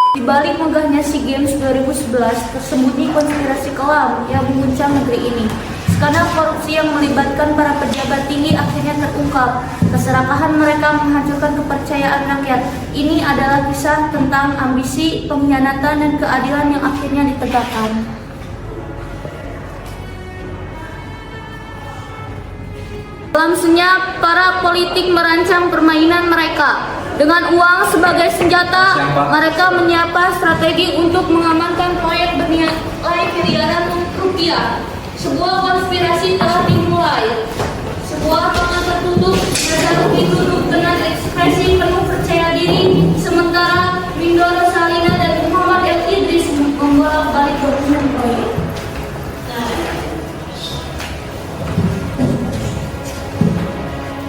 Di balik megahnya SEA Games 2011, tersembunyi konspirasi kelam yang mengguncang negeri ini. Skandal korupsi yang melibatkan para pejabat tinggi akhirnya terungkap. Keserakahan mereka menghancurkan kepercayaan rakyat. Ini adalah kisah tentang ambisi, pengkhianatan, dan keadilan yang akhirnya ditegakkan. Dalam senyap, para politik merancang permainan mereka. Dengan uang sebagai senjata, mereka menyiapkan strategi untuk mengamankan proyek bernilai miliaran rupiah. Sebuah konspirasi telah dimulai. Sebuah tangan tertutup, Nazarudin duduk dengan ekspresi penuh percaya diri, sementara Mindoro Salina dan Muhammad El Idris membolak-balik dokumen proyek.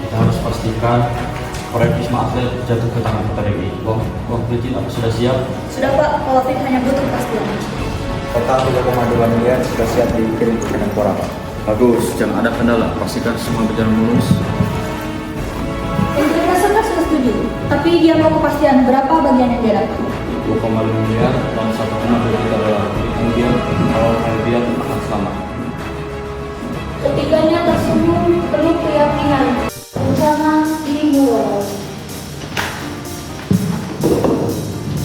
Kita harus pastikan proyek Wisma Atlet jatuh ke tangan PTRI. Uang kredit apa sudah siap? Sudah Pak, kalau Fit hanya butuh kepastian. Total 3,2 miliar sudah siap dikirim ke Kemenpora, Pak. Bagus, jangan ada kendala. Pastikan semua berjalan mulus. Untuk Nasr sudah setuju, tapi dia mau kepastian berapa bagian yang dia dapat. 2,5 miliar dan 1,2 juta dolar. Kemudian awal kalian akan selamat. Ketiganya tersenyum penuh keyakinan. Rencana dimulai.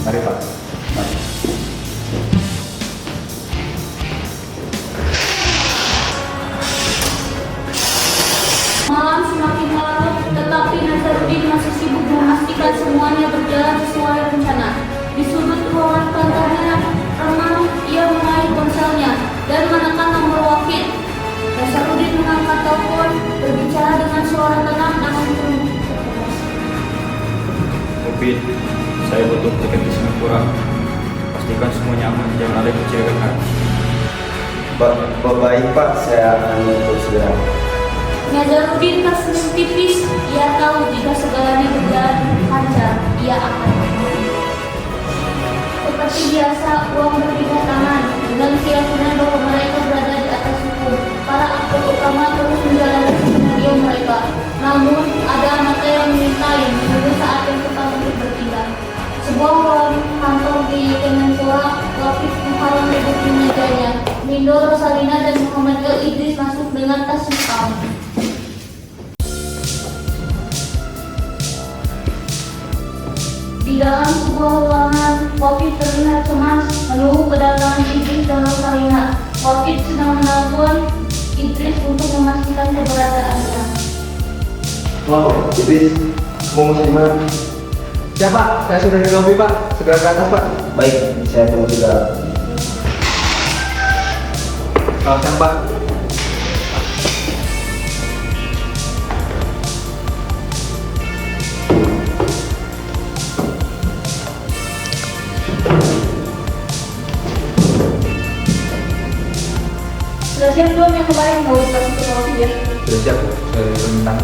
Mari, Pak. Mari. Malam semakin larut, tetapi Nazarudin masih sibuk memastikan semuanya berjalan sesuai rencana. Di sudut ruangan kantornya, remang ia mengait ponselnya dan menekan nomor Wafid. Nazarudin mengangkat telepon, berbicara dengan suara tenang namun penuh. Mungkin saya butuh tiket di Singapura. Pastikan semuanya aman, jangan ada yang kecelakaan. Baik, Pak. Saya akan mengutus segera. Nazarudin tersenyum tipis. Ia tahu jika segalanya berjalan lancar, ia akan menang. Seperti biasa, uang berpindah tangan dengan keyakinan bahwa mereka berada di atas hukum. Para aktor utama terus menjalani skenario mereka. Namun, ada mata yang mengintai menunggu saat yang tepat untuk bertindak. Sebuah ruang kantor di Kemenpora, Wafid menghalang duduk di mejanya. Mindoro Salina dan Muhammad El Idris masuk dengan tas hitam. Di dalam sebuah ruangan, Wafid terlihat cemas menunggu kedatangan Idris dan Rosalina. Wafid sedang menelpon Idris untuk memastikan keberadaannya. Wow, Idris, mau musliman? Ya Pak, saya sudah di lobi Pak, segera ke atas Pak. Baik, saya tunggu segera. Selamat siang Pak. Sudah siap belum yang kemarin mau dikasih ke Wafid ya? Sudah siap, saya minta.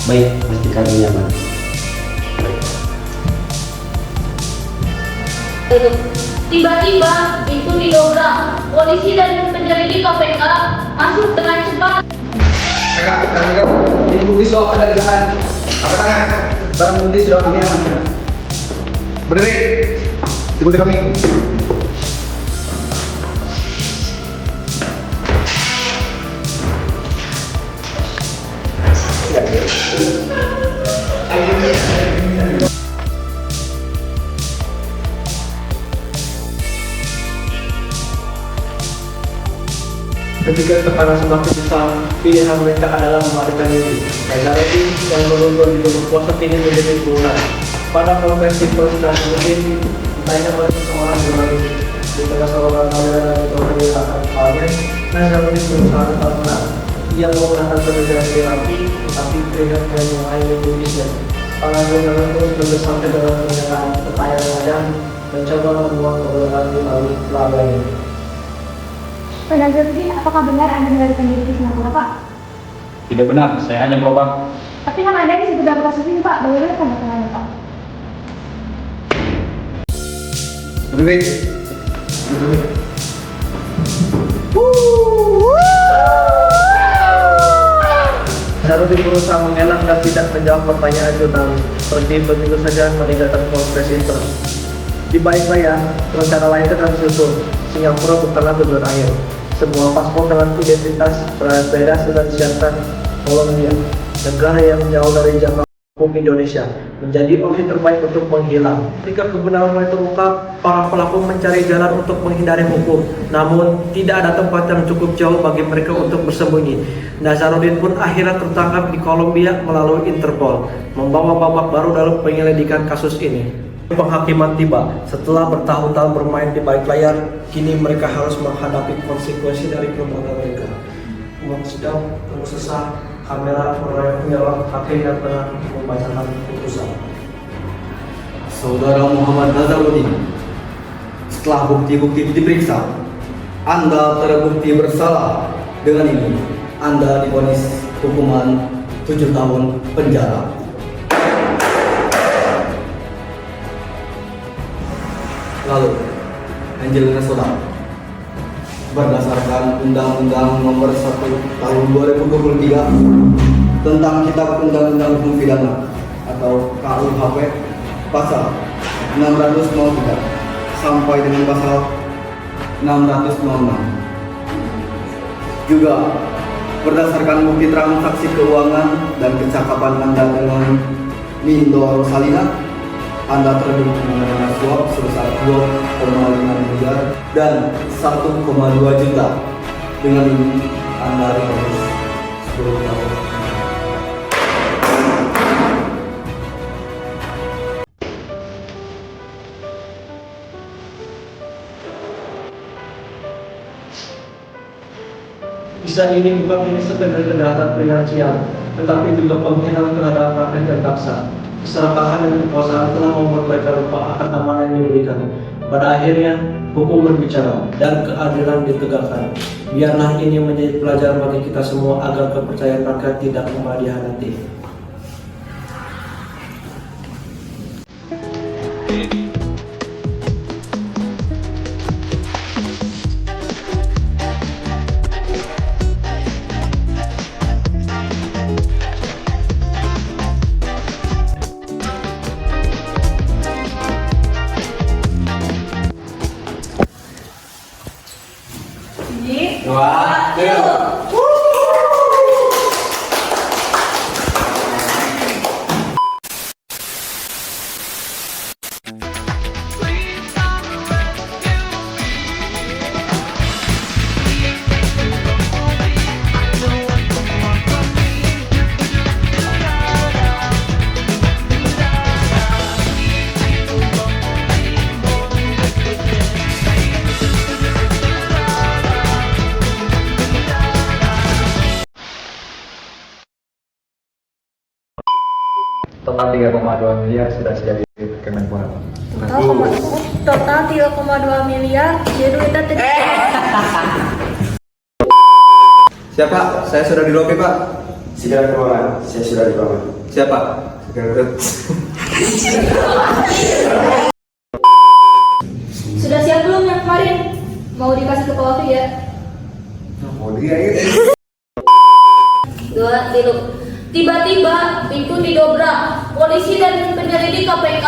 Baik, pastikan ini aman. Tiba-tiba pintu didobrak. Polisi dan penyelidik KPK masuk dengan cepat. Kakak, ini bukti soal pendagangan. Apa tangan? Barang bukti sudah kami amankan. Berdiri, ikuti kami. Ketika tekanan semakin besar, pilihan mereka adalah melarikan diri. Nazarudin yang menuntut di tubuh kuasa kini menjadi bulan. Pada konversi konsentrasi ini, ditanya oleh seseorang jurnalis di tengah seorang kamera dan itu akan kalian. Nazarudin berusaha tetap menang. Ia menggunakan pekerjaan terapi, tetapi terlihat hanya mengakhiri bisnisnya. Pangan pun sudah sampai dengan pernyataan pertanyaan tajam, mencoba membuat kebenaran melalui pelabanya. Pak Nazarudin, apakah benar Anda melarikan diri di Singapura, Pak? Tidak benar, saya hanya berobat. Tapi kan Anda disebut dalam kasus ini, Pak. Bagaimana tanda-tandanya, Pak? Berdiri. Nazarudin berusaha mengelak dan tidak menjawab pertanyaan Jonan. Pergi begitu saja meninggalkan Polres Inter. Di balik layar, rencana lain akan disusun. Singapura bukanlah tujuan akhir. Semua paspor dengan identitas berbeda sudah disiapkan. Kolombia, negara yang jauh dari jangkauan hukum Indonesia, menjadi opsi terbaik untuk menghilang. Ketika kebenaran mulai terungkap, para pelaku mencari jalan untuk menghindari hukum. Namun, tidak ada tempat yang cukup jauh bagi mereka untuk bersembunyi. Nazarudin pun akhirnya tertangkap di Kolombia melalui Interpol, membawa babak baru dalam penyelidikan kasus ini. Penghakiman tiba. Setelah bertahun-tahun bermain di balik layar, kini mereka harus menghadapi konsekuensi dari perbuatan mereka. Uang sidang, tunggu sesak, kamera, penyerang, hakim yang pernah membacakan putusan. Saudara Muhammad Nazarudin, setelah bukti-bukti diperiksa, Anda terbukti bersalah. Dengan ini, Anda divonis hukuman 7 tahun penjara. Lalu, Angelina Soda, berdasarkan Undang-Undang Nomor 1 Tahun 2023 tentang Kitab Undang-Undang Hukum Pidana atau KUHP pasal 603 sampai dengan pasal 606. Juga berdasarkan bukti transaksi keuangan dan kecakapan Anda dengan Mindo Rosalina, Anda terbukti menerima suap sebesar 2,5 miliar dan 1,2 juta. Dengan ini Anda divonis 10 tahun. Kisah ini bukan hanya sekedar kejahatan finansial, tetapi juga pengkhianatan terhadap rakyat dan bangsa. Keserakahan dan kekuasaan telah membuat mereka lupa akan amanah yang diberikan. Pada akhirnya, hukum berbicara dan keadilan ditegakkan. Biarlah ini menjadi pelajaran bagi kita semua agar kepercayaan rakyat tidak kembali dihianati. Total 3,2 miliar sudah siap di Kemenpora. Total 3,2 miliar, jadi duitnya Siapa? Saya sudah di lobi, Pak. Segera keluar. Saya sudah di bawah. Siapa? Segera. Sudah siap belum yang kemarin? Mau dikasih ke Pak Wafi ya? Oh, dia ini. 2, 3. Tiba-tiba pintu didobrak. Polisi dan penyelidik KPK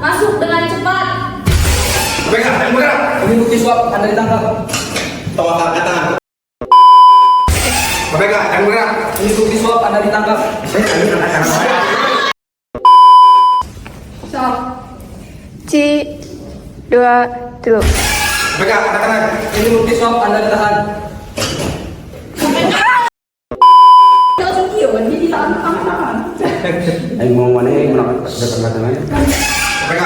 masuk dengan cepat. KPK, jangan bergerak. Ini bukti suap, Anda ditangkap. Tolong angkat tangan. KPK, jangan bergerak. Ini bukti suap, Anda ditangkap. Stop. 2, 3. KPK, angkat tangan. Ini bukti suap, Anda ditahan. Ayo mau mana yang datang-datang aja. KPK,